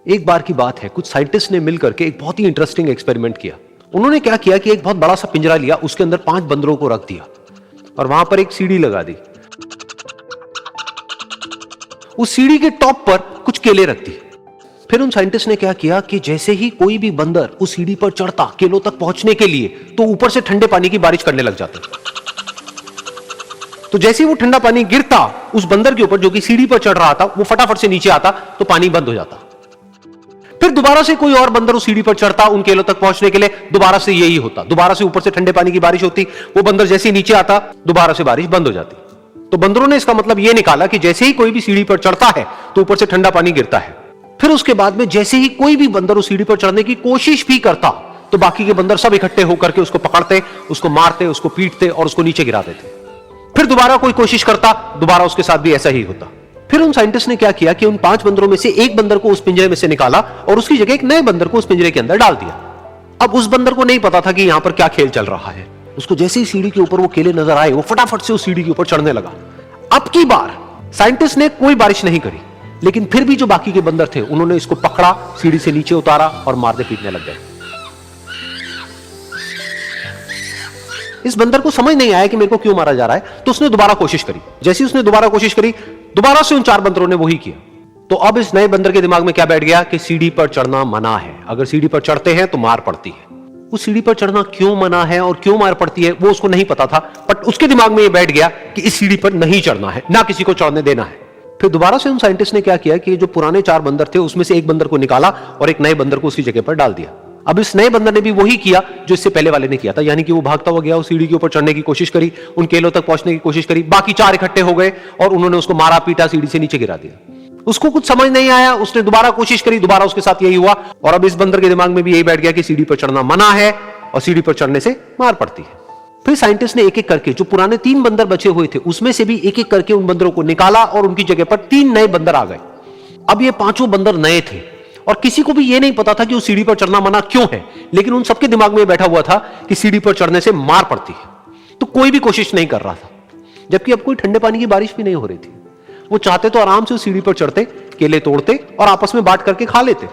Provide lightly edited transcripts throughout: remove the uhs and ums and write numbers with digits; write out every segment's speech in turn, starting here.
एक बार की बात है, कुछ साइंटिस्ट ने मिलकर के एक बहुत ही इंटरेस्टिंग एक्सपेरिमेंट किया। उन्होंने क्या किया कि एक बहुत बड़ा सा पिंजरा लिया, उसके अंदर 5 बंदरों को रख दिया और वहां पर एक सीढ़ी लगा दी। उस सीढ़ी के टॉप पर कुछ केले रख दी। फिर उन साइंटिस्ट ने क्या किया कि जैसे ही कोई भी बंदर उस सीढ़ी पर चढ़ता केलों तक पहुंचने के लिए, तो ऊपर से ठंडे पानी की बारिश करने लग जाते। तो जैसे ही वो ठंडा पानी गिरता उस बंदर के ऊपर जो कि सीढ़ी पर चढ़ रहा था, वो फटाफट से नीचे आता तो पानी बंद हो जाता। फिर दोबारा से कोई और बंदर उस सीढ़ी पर चढ़ता उन केलों तक पहुंचने के लिए, दोबारा से यही होता। दोबारा से ऊपर से ठंडे पानी की बारिश होती, वो बंदर जैसे ही नीचे आता दोबारा से बारिश बंद हो जाती। तो बंदरों ने इसका मतलब यह निकाला कि जैसे ही कोई भी सीढ़ी पर चढ़ता है तो ऊपर से ठंडा पानी गिरता है। फिर उसके बाद में जैसे ही कोई भी बंदर उस सीढ़ी पर चढ़ने की कोशिश भी करता तो बाकी के बंदर सब इकट्ठे होकर के उसको पकड़ते, उसको मारते, उसको पीटते और उसको नीचे गिरा देते। फिर दोबारा कोई कोशिश करता, दोबारा उसके साथ भी ऐसा ही होता। फिर उन साइंटिस्ट ने क्या किया कि उन 5 बंदरों में से एक बंदर को उस पिंजरे में से निकाला और उसकी जगह एक नए बंदर को उस पिंजरे के अंदर डाल दिया। अब उस बंदर को नहीं पता था कि यहां पर क्या खेल चल रहा है। उसको जैसे ही सीढ़ी के ऊपर वो केले नजर आए, वो फटाफट से उस सीढ़ी के ऊपर चढ़ने लगा। अब की बार साइंटिस्ट ने कोई बारिश नहीं करी, लेकिन फिर भी जो बाकी के बंदर थे उन्होंने इसको पकड़ा, सीढ़ी से नीचे उतारा और मारने पीटने लग गए। इस बंदर को समझ नहीं आया कि मेरे को क्यों मारा जा रहा है, तो उसने दोबारा कोशिश करी। जैसे उसने दोबारा कोशिश करी, दोबारा से उन 4 बंदरों ने वही किया। तो अब इस नए बंदर के दिमाग में क्या बैठ गया कि सीढ़ी पर चढ़ना मना है, अगर सीढ़ी पर चढ़ते हैं तो मार पड़ती है। उस सीढ़ी पर चढ़ना क्यों मना है और क्यों मार पड़ती है वो उसको नहीं पता था, बट उसके दिमाग में ये बैठ गया कि इस सीढ़ी पर नहीं चढ़ना है, ना किसी को चढ़ने देना है। फिर दोबारा से उन साइंटिस्ट ने क्या किया कि जो पुराने 4 बंदर थे उसमें से एक बंदर को निकाला और एक नए बंदर को उसकी जगह पर डाल दिया। अब इस नए बंदर ने भी वही किया जो इससे पहले वाले ने किया था, यानी कि वो भागता हुआ गया, उस सीढ़ी के ऊपर चढ़ने की कोशिश करी, उन केलों तक पहुंचने की कोशिश करी। बाकी 4 इकट्ठे हो गए और उन्होंने उसको मारा पीटा, सीढ़ी से नीचे गिरा दिया। उसको कुछ समझ नहीं आया, उसने दोबारा कोशिश करी, दोबारा उसके साथ यही हुआ। और अब इस बंदर के दिमाग में भी यही बैठ गया कि सीढ़ी पर चढ़ना मना है और सीढ़ी पर चढ़ने से मार पड़ती है। फिर साइंटिस्ट ने एक एक करके जो पुराने 3 बंदर बचे हुए थे उसमें से भी एक एक करके उन बंदरों को निकाला और उनकी जगह पर 3 नए बंदर आ गए। अब ये 5 बंदर नए थे और किसी को भी ये नहीं पता था कि उस सीढ़ी पर चढ़ना मना क्यों है, लेकिन उन सबके दिमाग में बैठा हुआ था कि सीढ़ी पर चढ़ने से मार पड़ती है। तो कोई भी कोशिश नहीं कर रहा था, जबकि अब कोई ठंडे पानी की बारिश भी नहीं हो रही थी। वो चाहते तो आराम से उस सीढ़ी पर चढ़ते, केले तोड़ते और आपस में बांट करके खा लेते।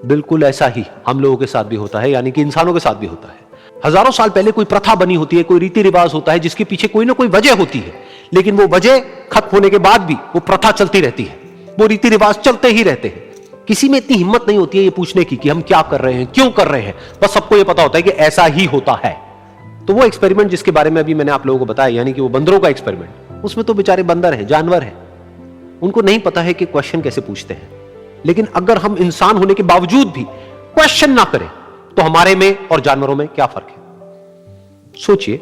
बिल्कुल ऐसा ही हम लोगों के साथ भी होता है, यानी कि इंसानों के साथ भी होता है। हजारों साल पहले कोई प्रथा बनी होती है, कोई रीति रिवाज होता है जिसके पीछे कोई ना कोई वजह होती है, लेकिन वो वजह खत्म होने के बाद भी वो प्रथा चलती रहती है, वो रीति रिवाज चलते ही रहते हैं। किसी में इतनी हिम्मत नहीं होती है ये पूछने की कि हम क्या कर रहे हैं, क्यों कर रहे हैं, बस सबको ये पता होता है कि ऐसा ही होता है। तो वो एक्सपेरिमेंट जिसके बारे में अभी मैंने आप लोगों को बताया, यानी कि वो बंदरों का एक्सपेरिमेंट, उसमें तो बेचारे बंदर हैं, जानवर हैं, उनको नहीं पता है कि क्वेश्चन कैसे पूछते हैं। लेकिन अगर हम इंसान होने के बावजूद भी क्वेश्चन ना करें तो हमारे में और जानवरों में क्या फर्क है? सोचिए।